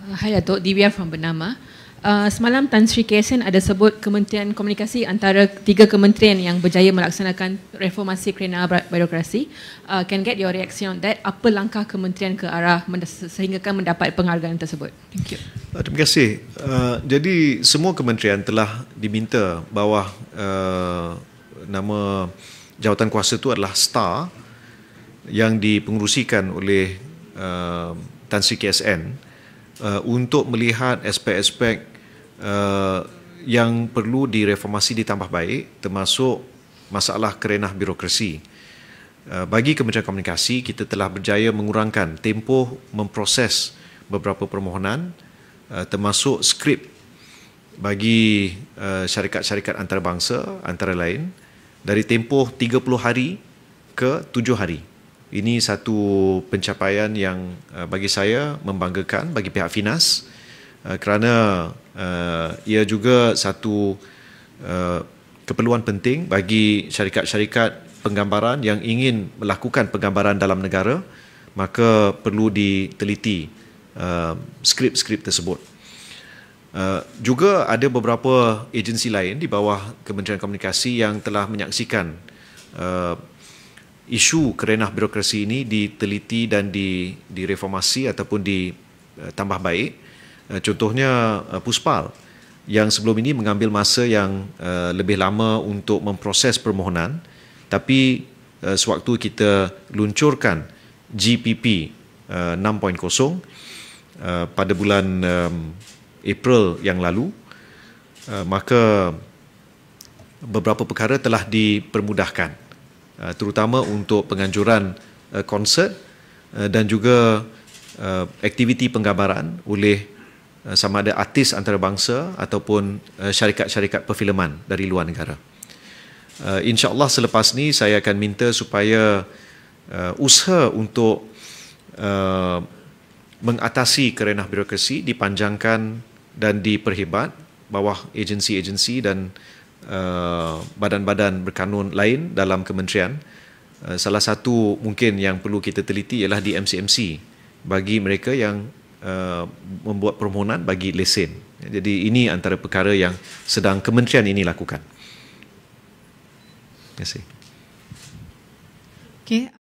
Hai Datuk, Divya from Bernama. Semalam Tan Sri KSN ada sebut Kementerian Komunikasi antara 3 kementerian yang berjaya melaksanakan reformasi kerana birokrasi. Can get your reaction on that? Apa langkah kementerian ke arah sehinggakan mendapat penghargaan tersebut? Thank you. Terima kasih. Jadi semua kementerian telah diminta bawah nama jawatan kuasa itu adalah STAR yang dipengerusikan oleh Tan Sri KSN untuk melihat aspek-aspek yang perlu direformasi ditambah baik, termasuk masalah kerenah birokrasi. Bagi Kementerian Komunikasi, kita telah berjaya mengurangkan tempoh memproses beberapa permohonan, termasuk skrip bagi syarikat-syarikat antarabangsa antara lain dari tempoh 30 hari ke 7 hari. Ini satu pencapaian yang bagi saya membanggakan bagi pihak Finas kerana ia juga satu keperluan penting bagi syarikat-syarikat penggambaran yang ingin melakukan penggambaran dalam negara, maka perlu diteliti skrip-skrip tersebut. Juga ada beberapa agensi lain di bawah Kementerian Komunikasi yang telah menyaksikan isu kerenah birokrasi ini diteliti dan direformasi ataupun ditambah baik. Contohnya Puspal yang sebelum ini mengambil masa yang lebih lama untuk memproses permohonan, tapi sewaktu kita luncurkan GPP 6.0 pada bulan April yang lalu, maka beberapa perkara telah dipermudahkan, terutama untuk penganjuran konsert dan juga aktiviti penggambaran oleh sama ada artis antarabangsa ataupun syarikat-syarikat perfilman dari luar negara. InsyaAllah selepas ni saya akan minta supaya usaha untuk mengatasi kerenah birokrasi dipanjangkan dan diperhebat bawah agensi-agensi dan badan-badan berkanun lain dalam kementerian. Salah satu mungkin yang perlu kita teliti ialah di MCMC bagi mereka yang membuat permohonan bagi lesen. Jadi ini antara perkara yang sedang kementerian ini lakukan. Terima kasih. Okay.